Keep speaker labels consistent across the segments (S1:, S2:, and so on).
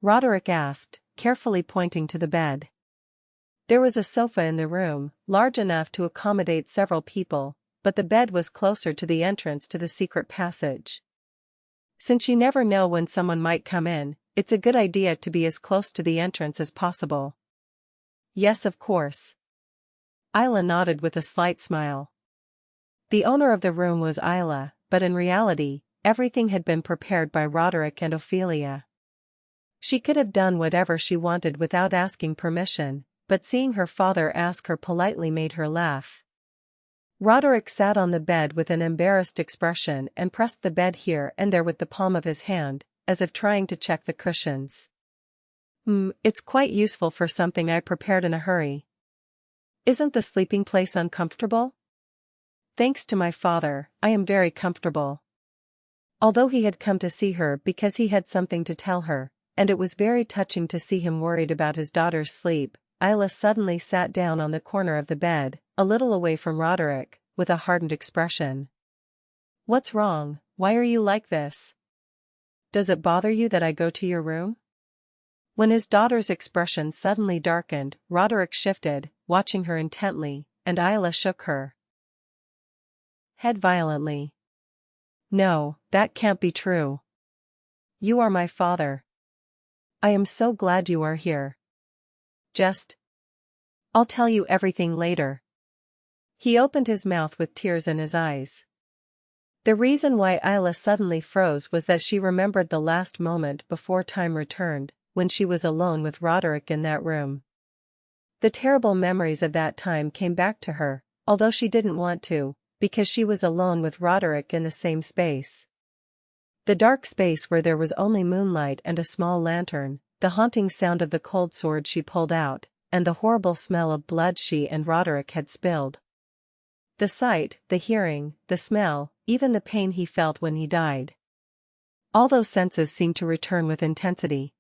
S1: Roderick asked, carefully pointing to the bed. There was a sofa in the room, large enough to accommodate several people, but the bed was closer to the entrance to the secret passage. Since you never know when someone might come in, it's a good idea to be as close to the entrance as possible. Yes, of course. Isla nodded with a slight smile. The owner of the room was Isla, but in reality, everything had been prepared by Roderick and Ophelia. She could have done whatever she wanted without asking permission, but seeing her father ask her politely made her laugh. Roderick sat on the bed with an embarrassed expression and pressed the bed here and there with the palm of his hand, as if trying to check the cushions. It's quite useful for something I prepared in a hurry. Isn't the sleeping place uncomfortable? Thanks to my father, I am very comfortable. Although he had come to see her because he had something to tell her, and it was very touching to see him worried about his daughter's sleep, Isla suddenly sat down on the corner of the bed, a little away from Roderick, with a hardened expression. What's wrong? Why are you like this? Does it bother you that I go to your room? When his daughter's expression suddenly darkened, Roderick shifted, watching her intently, and Isla shook her head violently. No, that can't be true. You are my father. I am so glad you are here. I'll tell you everything later. He opened his mouth with tears in his eyes. The reason why Isla suddenly froze was that she remembered the last moment before time returned, when she was alone with Roderick in that room. The terrible memories of that time came back to her, although she didn't want to, because she was alone with Roderick in the same space. The dark space where there was only moonlight and a small lantern, the haunting sound of the cold sword she pulled out, and the horrible smell of blood she and Roderick had spilled. The sight, the hearing, the smell, even the pain he felt when he died. All those senses seemed to return with intensity.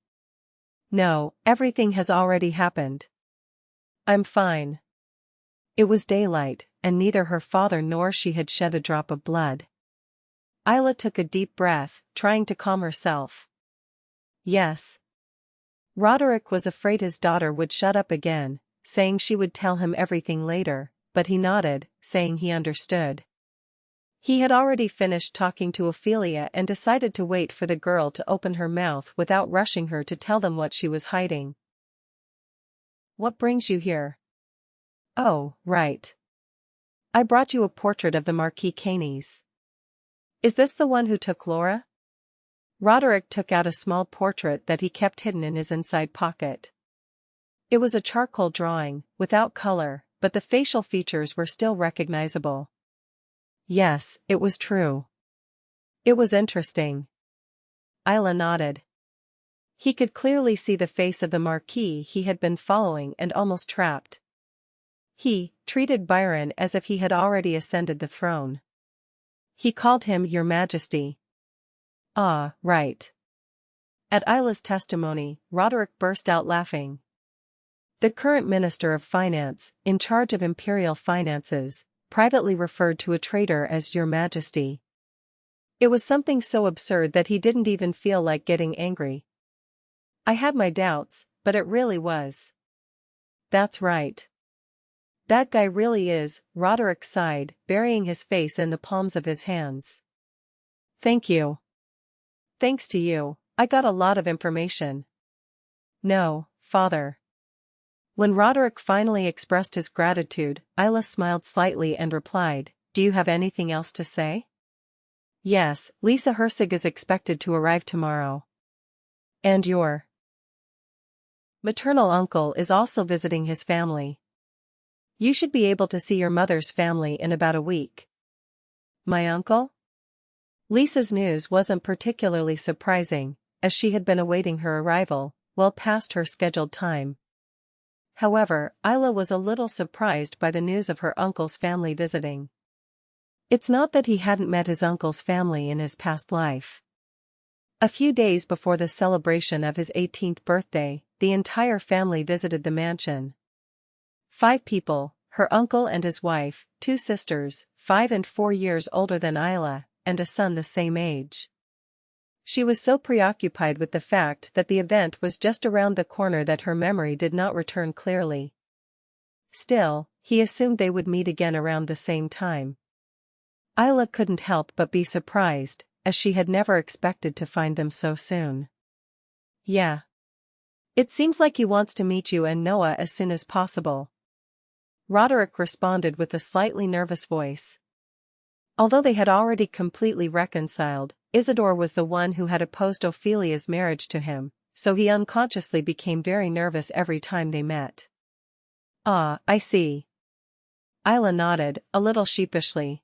S1: No, everything has already happened. I'm fine. It was daylight, and neither her father nor she had shed a drop of blood. Isla took a deep breath, trying to calm herself. Yes. Roderick was afraid his daughter would shut up again, saying she would tell him everything later, but he nodded, saying he understood. He had already finished talking to Ophelia and decided to wait for the girl to open her mouth without rushing her to tell them what she was hiding. What brings you here? Oh, right. I brought you a portrait of the Marquis Canis. Is this the one who took Laura? Roderick took out a small portrait that he kept hidden in his inside pocket. It was a charcoal drawing, without color, but the facial features were still recognizable. Yes, it was true. It was interesting. Isla nodded. He could clearly see the face of the Marquis he had been following and almost trapped. He treated Byron as if he had already ascended the throne. He called him Your Majesty. Ah, right. At Isla's testimony, Roderick burst out laughing. The current Minister of Finance, in charge of imperial finances, privately referred to a traitor as Your Majesty. It was something so absurd that he didn't even feel like getting angry. I had my doubts, but it really was. That's right. That guy really is, Roderick sighed, burying his face in the palms of his hands. Thank you. Thanks to you, I got a lot of information. No, father. When Roderick finally expressed his gratitude, Isla smiled slightly and replied, Do you have anything else to say? Yes, Lisa Herzig is expected to arrive tomorrow. And your maternal uncle is also visiting his family. You should be able to see your mother's family in about a week. My uncle? Lisa's news wasn't particularly surprising, as she had been awaiting her arrival, well past her scheduled time. However, Isla was a little surprised by the news of her uncle's family visiting. It's not that he hadn't met his uncle's family in his past life. A few days before the celebration of his 18th birthday, the entire family visited the mansion. 5 people, her uncle and his wife, 2 sisters, 5 and 4 years older than Isla, and a son the same age. She was so preoccupied with the fact that the event was just around the corner that her memory did not return clearly. Still, he assumed they would meet again around the same time. Isla couldn't help but be surprised, as she had never expected to find them so soon. Yeah. It seems like he wants to meet you and Noah as soon as possible. Roderick responded with a slightly nervous voice. Although they had already completely reconciled, Isidore was the one who had opposed Ophelia's marriage to him, so he unconsciously became very nervous every time they met. Ah, I see. Isla nodded, a little sheepishly.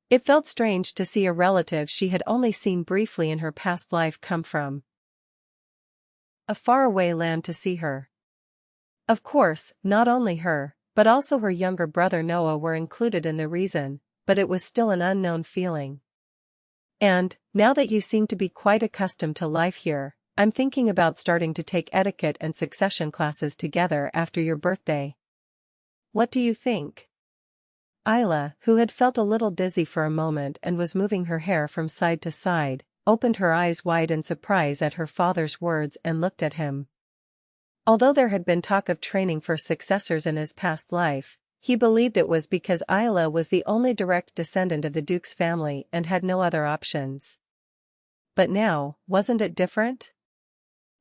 S1: It felt strange to see a relative she had only seen briefly in her past life come from a faraway land to see her. Of course, not only her, but also her younger brother Noah were included in the reason, but it was still an unknown feeling. And, now that you seem to be quite accustomed to life here, I'm thinking about starting to take etiquette and succession classes together after your birthday. What do you think? Isla, who had felt a little dizzy for a moment and was moving her hair from side to side, opened her eyes wide in surprise at her father's words and looked at him. Although there had been talk of training for successors in his past life, he believed it was because Isla was the only direct descendant of the Duke's family and had no other options. But now, wasn't it different?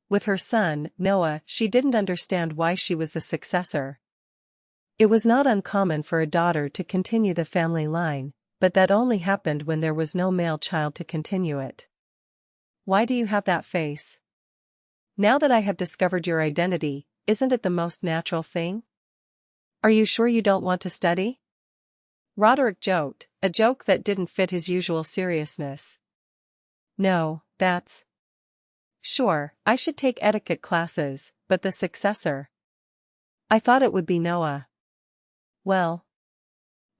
S1: With her son, Noah, she didn't understand why she was the successor. It was not uncommon for a daughter to continue the family line, but that only happened when there was no male child to continue it. Why do you have that face? Now that I have discovered your identity, isn't it the most natural thing? Are you sure you don't want to study? Roderick joked, a joke that didn't fit his usual seriousness. No, that's... Sure, I should take etiquette classes, but the successor? I thought it would be Noah. Well,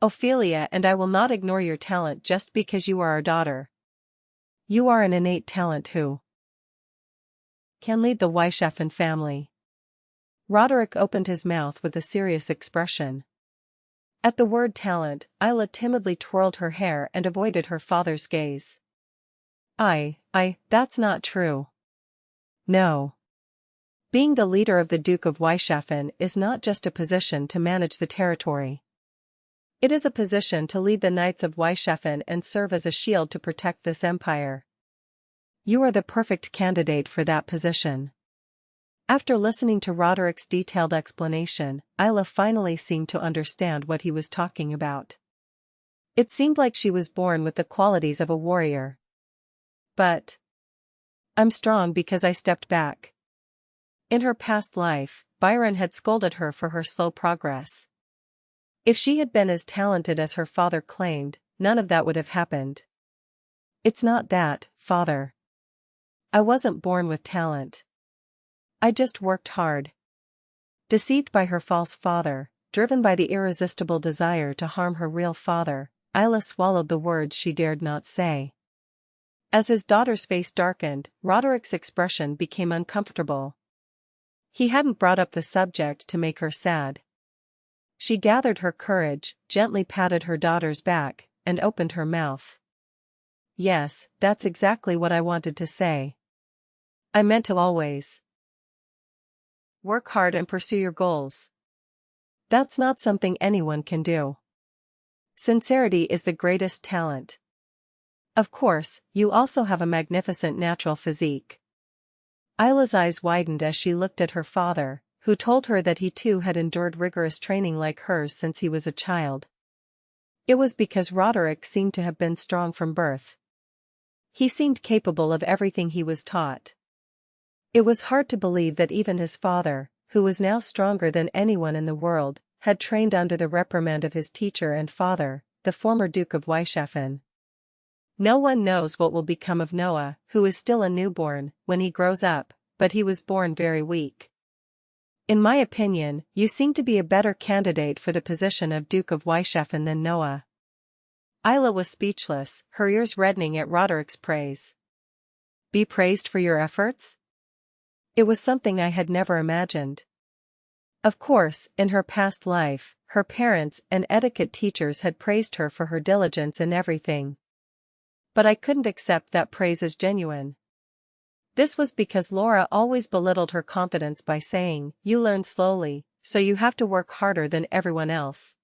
S1: Ophelia and I will not ignore your talent just because you are our daughter. You are an innate talent who can lead the Weishafen family. Roderick opened his mouth with a serious expression. At the word talent, Isla timidly twirled her hair and avoided her father's gaze. That's not true. No. Being the leader of the Duke of Weishafen is not just a position to manage the territory. It is a position to lead the Knights of Weishafen and serve as a shield to protect this empire. You are the perfect candidate for that position. After listening to Roderick's detailed explanation, Isla finally seemed to understand what he was talking about. It seemed like she was born with the qualities of a warrior. But I'm strong because I stepped back. In her past life, Byron had scolded her for her slow progress. If she had been as talented as her father claimed, none of that would have happened. It's not that, father. I wasn't born with talent. I just worked hard. Deceived by her false father, driven by the irresistible desire to harm her real father, Isla swallowed the words she dared not say. As his daughter's face darkened, Roderick's expression became uncomfortable. He hadn't brought up the subject to make her sad. She gathered her courage, gently patted her daughter's back, and opened her mouth. Yes, that's exactly what I wanted to say. I meant to always work hard and pursue your goals. That's not something anyone can do. Sincerity is the greatest talent. Of course, you also have a magnificent natural physique. Isla's eyes widened as she looked at her father, who told her that he too had endured rigorous training like hers since he was a child. It was because Roderick seemed to have been strong from birth. He seemed capable of everything he was taught. It was hard to believe that even his father, who was now stronger than anyone in the world, had trained under the reprimand of his teacher and father, the former Duke of Weishafen. No one knows what will become of Noah, who is still a newborn, when he grows up, but he was born very weak. In my opinion, you seem to be a better candidate for the position of Duke of Weishafen than Noah. Isla was speechless, her ears reddening at Roderick's praise. Be praised for your efforts? It was something I had never imagined. Of course, in her past life, her parents and etiquette teachers had praised her for her diligence in everything. But I couldn't accept that praise as genuine. This was because Laura always belittled her confidence by saying, "You learn slowly, so you have to work harder than everyone else."